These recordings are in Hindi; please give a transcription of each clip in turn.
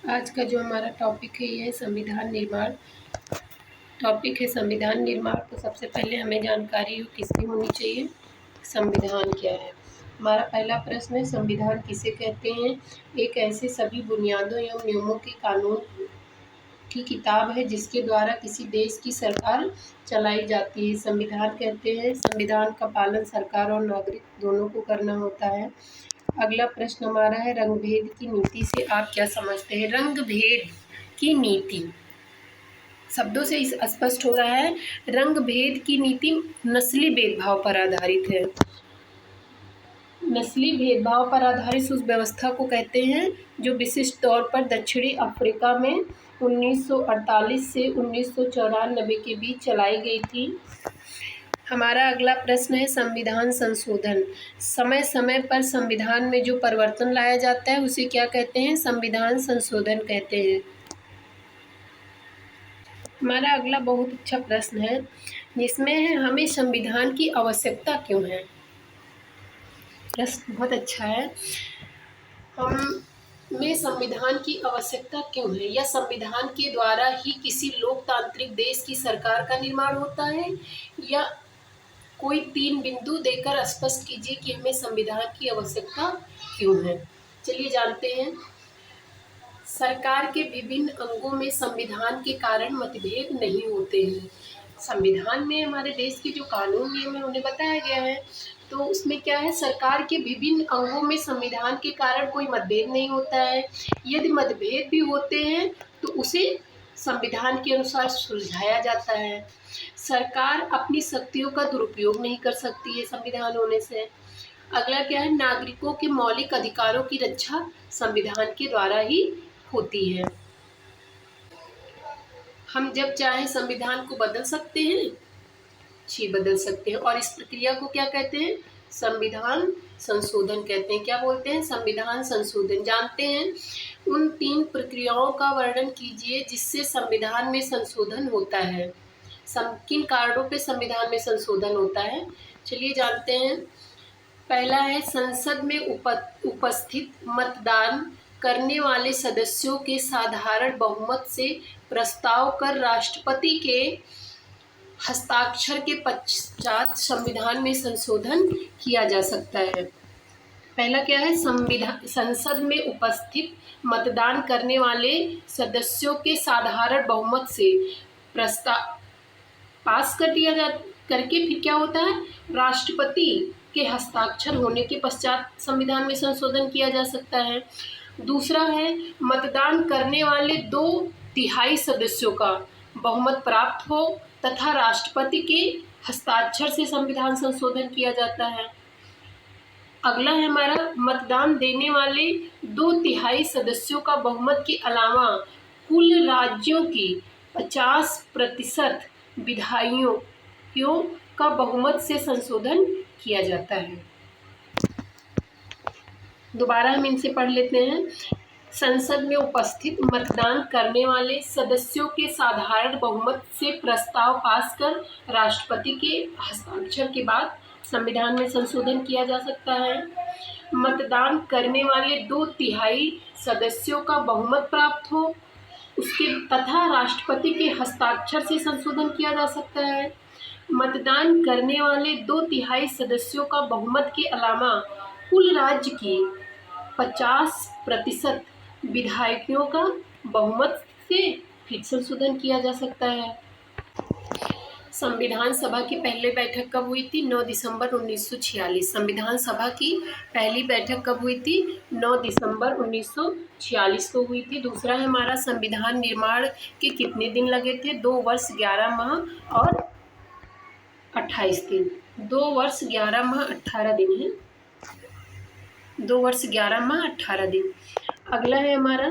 आज का जो हमारा टॉपिक है ये है संविधान निर्माण। टॉपिक है संविधान निर्माण। तो सबसे पहले हमें जानकारी किसकी होनी चाहिए, संविधान क्या है। हमारा पहला प्रश्न है, संविधान किसे कहते हैं। एक ऐसे सभी बुनियादों एवं नियमों के कानून की किताब है जिसके द्वारा किसी देश की सरकार चलाई जाती है। संविधान कहते हैं संविधान का पालन सरकार और नागरिक दोनों को करना होता है। अगला प्रश्न हमारा है, रंग भेद की नीति से आप क्या समझते हैं। रंग भेद की नीति शब्दों से स्पष्ट हो रहा है, रंग भेद की नीति नस्ली भेदभाव पर आधारित है। नस्ली भेदभाव पर आधारित उस व्यवस्था को कहते हैं जो विशिष्ट तौर पर दक्षिणी अफ्रीका में 1948 से 1994 के बीच चलाई गई थी। हमारा अगला प्रश्न है, संविधान संशोधन। समय समय पर संविधान में जो परिवर्तन लाया जाता है उसे क्या कहते हैं, संविधान संशोधन कहते हैं। हमारा अगला बहुत अच्छा प्रश्न है जिसमें है, हमें संविधान की आवश्यकता क्यों है। प्रश्न बहुत अच्छा है, हमें संविधान की आवश्यकता क्यों है, या संविधान के द्वारा ही किसी लोकतांत्रिक देश की सरकार का निर्माण होता है, या कोई 3 बिंदु देकर स्पष्ट कीजिए कि हमें संविधान की आवश्यकता क्यों है। चलिए जानते हैं। सरकार के विभिन्न अंगों में संविधान के कारण मतभेद नहीं होते हैं। संविधान में हमारे देश के जो कानून नियम है उन्हें बताया गया है, तो उसमें क्या है, सरकार के विभिन्न अंगों में संविधान के कारण कोई मतभेद नहीं होता है। यदि मतभेद भी होते हैं तो उसे संविधान के अनुसार सुलझाया जाता है। सरकार अपनी शक्तियों का दुरुपयोग नहीं कर सकती है संविधान होने से। अगला क्या है, नागरिकों के मौलिक अधिकारों की रक्षा संविधान के द्वारा ही होती है। हम जब चाहे संविधान को बदल सकते हैं, जी बदल सकते हैं, और इस प्रक्रिया को क्या कहते हैं, संविधान संशोधन कहते हैं। क्या बोलते हैं, संविधान संशोधन। जानते हैं उन 3 प्रक्रियाओं का वर्णन कीजिए जिससे संविधान में संशोधन होता है। किन कारणों पे संविधान में संशोधन होता है, चलिए जानते हैं। पहला है, संसद में उपस्थित मतदान करने वाले सदस्यों के साधारण बहुमत से प्रस्ताव कर राष्ट्रपति के हस्ताक्षर के पश्चात संविधान में संशोधन किया जा सकता है। पहला क्या है, संसद में उपस्थित मतदान करने वाले सदस्यों के साधारण बहुमत से प्रस्ताव पास कर दिया करके फिर क्या होता है, राष्ट्रपति के हस्ताक्षर होने के पश्चात संविधान में संशोधन किया जा सकता है। दूसरा है, मतदान करने वाले 2/3 सदस्यों का बहुमत प्राप्त हो तथा राष्ट्रपति के हस्ताक्षर से संविधान संशोधन किया जाता है। अगला है हमारा, मतदान देने वाले 2/3 सदस्यों का बहुमत के अलावा कुल राज्यों की 50% विधायियों का बहुमत से संशोधन किया जाता है। दोबारा हम इनसे पढ़ लेते हैं। संसद में उपस्थित मतदान करने वाले सदस्यों के साधारण बहुमत से प्रस्ताव पास कर राष्ट्रपति के हस्ताक्षर के बाद संविधान में संशोधन किया जा सकता है। मतदान करने वाले 2/3 सदस्यों का बहुमत प्राप्त हो उसके तथा राष्ट्रपति के हस्ताक्षर से संशोधन किया जा सकता है। मतदान करने वाले 2/3 सदस्यों का बहुमत के अलावा कुल राज्य की 50% विधायकों का बहुमत से फिर संशोधन किया जा सकता है। संविधान सभा की पहली बैठक कब हुई थी, 9 दिसंबर 1946। संविधान सभा की पहली बैठक कब हुई थी, 9 दिसंबर 1946 को हुई थी। दूसरा है हमारा, संविधान निर्माण के कितने दिन लगे थे, 2 वर्ष 11 माह और 28 दिन। 2 वर्ष 11 माह 18 दिन है, 2 वर्ष 11 माह 18 दिन। अगला है हमारा,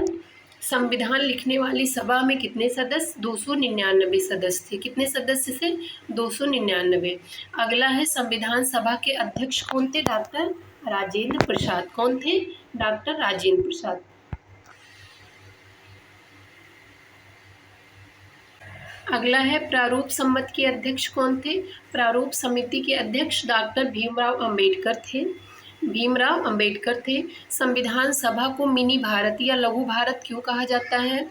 संविधान लिखने वाली सभा में कितने सदस्य, 299 सदस्य थे। कितने सदस्य से, 299। अगला है, संविधान सभा के अध्यक्ष कौन थे, डॉक्टर राजेंद्र प्रसाद। कौन थे, डॉक्टर राजेंद्र प्रसाद। अगला है, प्रारूप सम्मति के अध्यक्ष कौन थे, प्रारूप समिति के अध्यक्ष डॉक्टर भीमराव अंबेडकर थे। भीमराव अंबेडकर थे। संविधान सभा को मिनी भारत या लघु भारत क्यों कहा जाता है?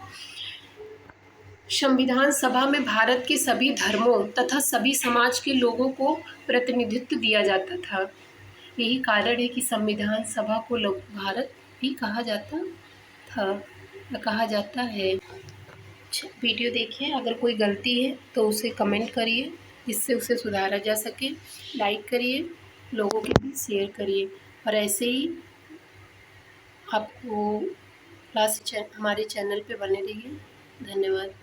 संविधान सभा में भारत के सभी धर्मों तथा सभी समाज के लोगों को प्रतिनिधित्व दिया जाता था। यही कारण है कि संविधान सभा को लघु भारत भी कहा जाता था या कहा जाता है। वीडियो देखिए, अगर कोई गलती है तो उसे कमेंट करिए जिससे उसे सुधारा जा सके। लाइक करिए, लोगों के बीच शेयर करिए और ऐसे ही आपको हमारे चैनल पे बने रहिए। धन्यवाद।